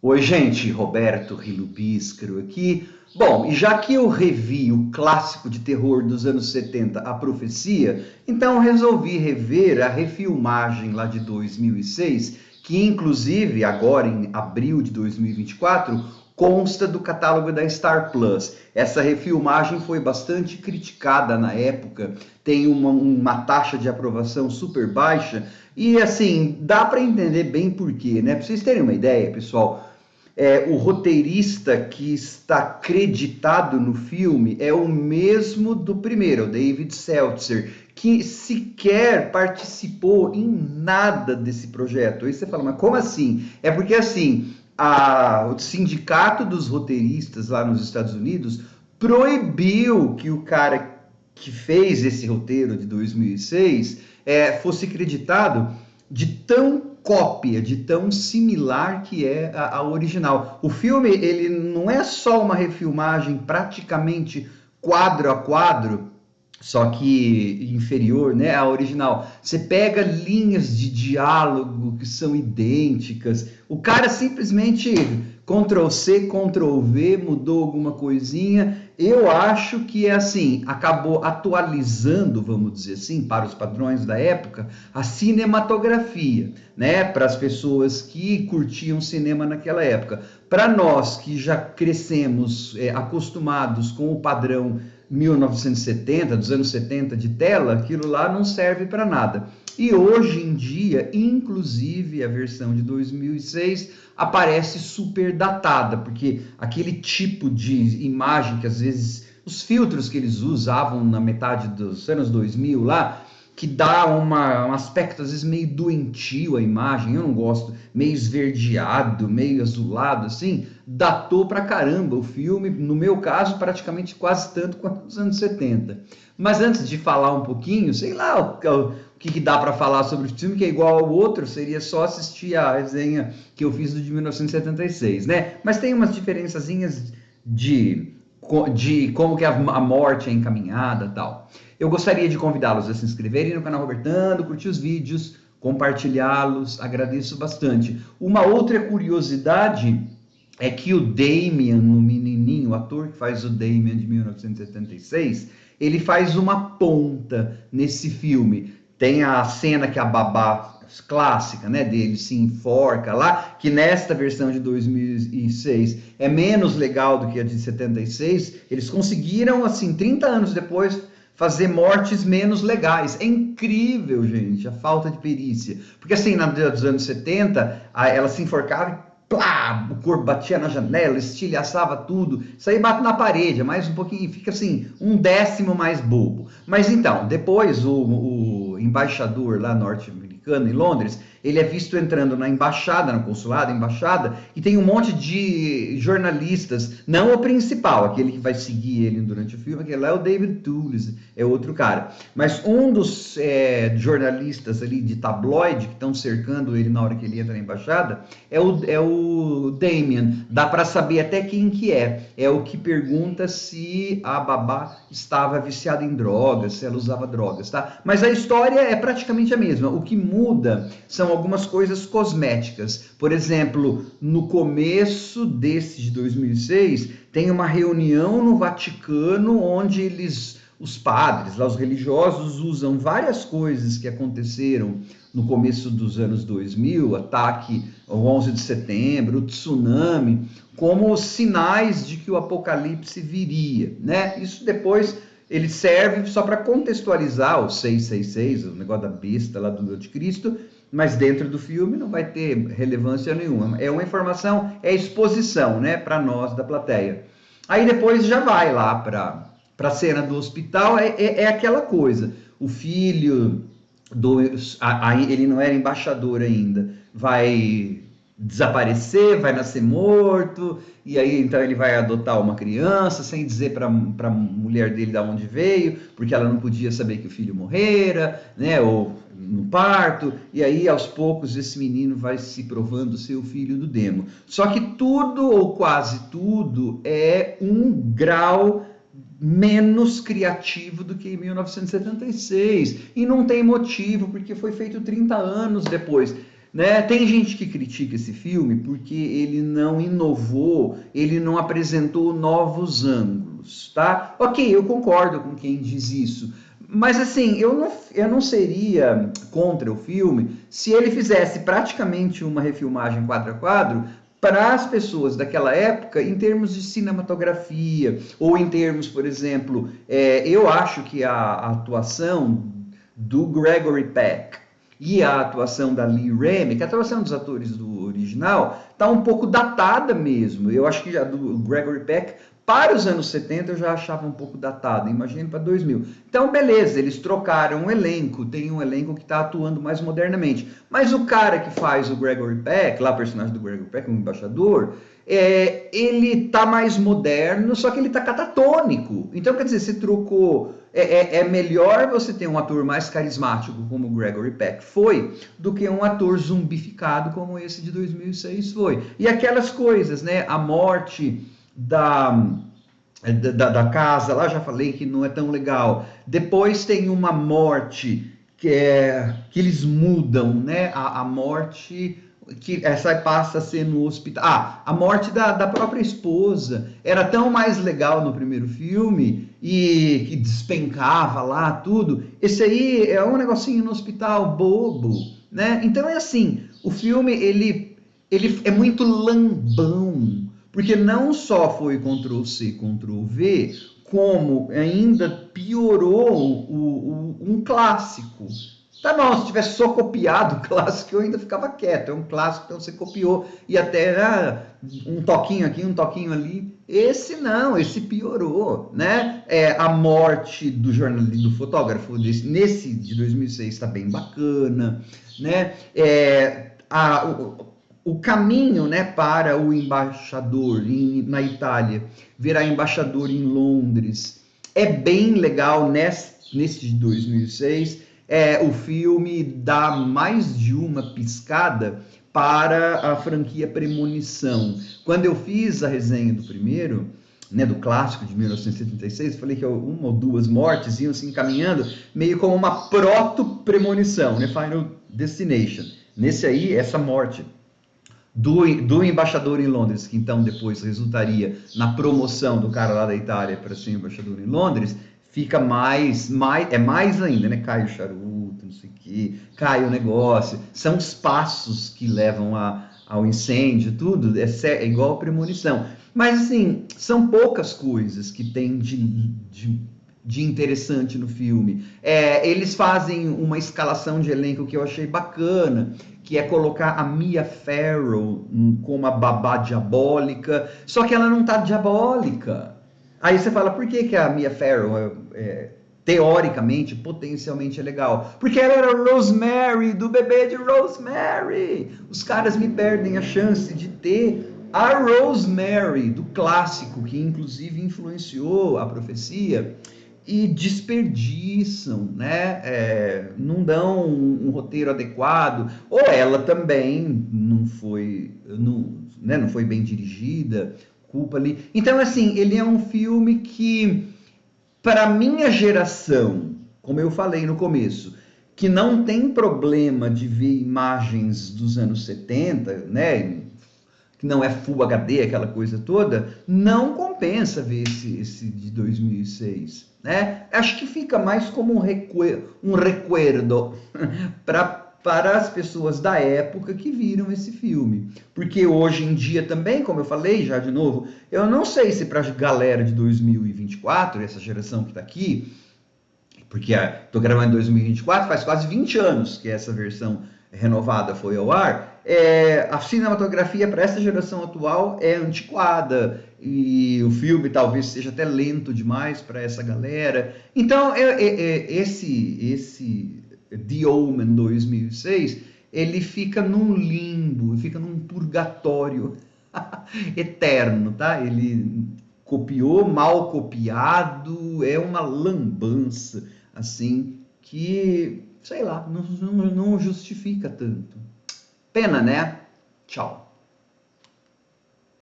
Oi, gente, Roberto Rilo Bíscaro aqui. Bom, e já que eu revi o clássico de terror dos anos 70, A Profecia, então resolvi rever a refilmagem lá de 2006, que inclusive agora em abril de 2024 consta do catálogo da Star Plus. Essa refilmagem foi bastante criticada na época, tem uma taxa de aprovação super baixa e assim, dá para entender bem por quê, né? Para vocês terem uma ideia, pessoal, o roteirista que está creditado no filme é o mesmo do primeiro, o David Seltzer, que sequer participou em nada desse projeto. Aí você fala, mas como assim? É porque assim, o sindicato dos roteiristas lá nos Estados Unidos proibiu que o cara que fez esse roteiro de 2006 fosse creditado de tão cópia, de tão similar que é a original. O filme, ele não é só uma refilmagem praticamente quadro a quadro, só que inferior, né, à original. Você pega linhas de diálogo que são idênticas. O cara simplesmente Ctrl C, Ctrl V, mudou alguma coisinha. Eu acho que é assim, acabou atualizando, vamos dizer assim, para os padrões da época, a cinematografia, né, para as pessoas que curtiam cinema naquela época. Para nós que já crescemos acostumados com o padrão 1970, dos anos 70 de tela, aquilo lá não serve para nada. E hoje em dia, inclusive a versão de 2006 aparece super datada, porque aquele tipo de imagem que às vezes os filtros que eles usavam na metade dos anos 2000 lá, que dá um aspecto às vezes meio doentio a imagem, eu não gosto, meio esverdeado, meio azulado, assim, datou pra caramba o filme, no meu caso, praticamente quase tanto quanto nos anos 70. Mas antes de falar um pouquinho, sei lá o que dá para falar sobre o filme, que é igual ao outro, seria só assistir a resenha que eu fiz do de 1976, né? Mas tem umas diferençazinhas de, de como que a morte é encaminhada e tal. Eu gostaria de convidá-los a se inscreverem no canal Robertando, curtir os vídeos, compartilhá-los, agradeço bastante. Uma outra curiosidade é que o Damien, o menininho, o ator que faz o Damien de 1976, ele faz uma ponta nesse filme. Tem a cena que a babá clássica, né, dele se enforca lá, que nesta versão de 2006 é menos legal do que a de 76. Eles conseguiram, assim, 30 anos depois, fazer mortes menos legais. É incrível, gente, a falta de perícia. Porque assim, na dos anos 70, ela se enforcava e plá, o corpo batia na janela, estilhaçava tudo. Isso aí bate na parede, é mais um pouquinho, fica assim, um décimo mais bobo. Mas então, depois o embaixador lá norte-americano em Londres, ele é visto entrando na embaixada, no consulado, embaixada, e tem um monte de jornalistas, não o principal, aquele que vai seguir ele durante o filme, aquele lá é o David Toulis, é outro cara. Mas um dos jornalistas ali de tabloide que estão cercando ele na hora que ele entra na embaixada é o Damien. Dá para saber até quem que é. É o que pergunta se a babá estava viciada em drogas, se ela usava drogas, tá? Mas a história é praticamente a mesma. O que muda são algumas coisas cosméticas. Por exemplo, no começo desse de 2006, tem uma reunião no Vaticano onde os padres, lá os religiosos, usam várias coisas que aconteceram no começo dos anos 2000, ataque ao 11 de setembro, o tsunami, como sinais de que o apocalipse viria, né? Isso depois ele serve só para contextualizar o 666, o negócio da besta lá do anticristo, mas dentro do filme não vai ter relevância nenhuma. É uma informação, é exposição, né, para nós da plateia. Aí depois já vai lá para a cena do hospital, é aquela coisa. O filho ele não era embaixador ainda, vai desaparecer, vai nascer morto, e aí então ele vai adotar uma criança sem dizer para a mulher dele de onde veio, porque ela não podia saber que o filho morrera, né, ou no parto, e aí aos poucos esse menino vai se provando ser o filho do demo. Só que tudo ou quase tudo é um grau menos criativo do que em 1976. E não tem motivo, porque foi feito 30 anos depois. né? Tem gente que critica esse filme porque ele não inovou, ele não apresentou novos ângulos, tá? Ok, eu concordo com quem diz isso, mas assim, eu não seria contra o filme se ele fizesse praticamente uma refilmagem quadro a quadro para as pessoas daquela época, em termos de cinematografia, ou em termos, por exemplo, eu acho que a atuação do Gregory Peck e a atuação da Lee Remick, a atuação dos atores do original, está um pouco datada mesmo. Eu acho que a do Gregory Peck, para os anos 70, eu já achava um pouco datada, imagino para 2000. Então, beleza, eles trocaram o elenco, tem um elenco que está atuando mais modernamente. Mas o cara que faz o Gregory Peck, lá o personagem do Gregory Peck, o embaixador, ele tá mais moderno, só que ele tá catatônico. Então, quer dizer, você trocou. É melhor você ter um ator mais carismático, como o Gregory Peck foi, do que um ator zumbificado como esse de 2006 foi. E aquelas coisas, né? A morte da casa, lá já falei que não é tão legal. Depois tem uma morte que eles mudam, né? A morte que essa passa a ser no hospital. A morte da própria esposa era tão mais legal no primeiro filme e que despencava lá tudo. Esse aí é um negocinho no hospital bobo, né? Então é assim, o filme ele é muito lambão, porque não só foi Ctrl+C, Ctrl+V, como ainda piorou um clássico. Tá bom, se tivesse só copiado o clássico, eu ainda ficava quieto. É um clássico, então você copiou e até um toquinho aqui, um toquinho ali. Esse não, esse piorou, né? A morte do jornalista, do fotógrafo, nesse de 2006 está bem bacana, né? O caminho, né, para o embaixador na Itália virar embaixador em Londres é bem legal nesse de 2006. O filme dá mais de uma piscada para a franquia Premonição. Quando eu fiz a resenha do primeiro, né, do clássico de 1976, eu falei que uma ou duas mortes iam se encaminhando meio como uma proto-premonição, né, Final Destination. Nesse aí, essa morte do embaixador em Londres, que então depois resultaria na promoção do cara lá da Itália para ser embaixador em Londres, fica mais ainda, né? Cai o charuto, não sei o que, cai o negócio. São os passos que levam ao incêndio, tudo. É igual a premonição. Mas, assim, são poucas coisas que tem de interessante no filme. Eles fazem uma escalação de elenco que eu achei bacana, que é colocar a Mia Farrow como a babá diabólica, só que ela não tá diabólica. Aí você fala, por que a Mia Farrow teoricamente, potencialmente é legal? Porque ela era Rosemary, do bebê de Rosemary. Os caras me perdem a chance de ter a Rosemary, do clássico, que inclusive influenciou a profecia, e desperdiçam, né? Não dão um roteiro adequado, ou ela também não foi bem dirigida, culpa ali. Então, assim, ele é um filme que, para minha geração, como eu falei no começo, que não tem problema de ver imagens dos anos 70, né? Que não é Full HD, aquela coisa toda, não compensa ver esse de 2006, né? Acho que fica mais como um recuerdo para as pessoas da época que viram esse filme. Porque hoje em dia também, como eu falei já de novo, eu não sei se para a galera de 2024, essa geração que está aqui, porque estou gravando em 2024, faz quase 20 anos que essa versão renovada foi ao ar, a cinematografia para essa geração atual é antiquada e o filme talvez seja até lento demais para essa galera. Então, esse The Omen 2006, ele fica num limbo, fica num purgatório eterno, tá? Ele copiou, mal copiado, é uma lambança, assim, que, sei lá, não justifica tanto. Pena, né? Tchau.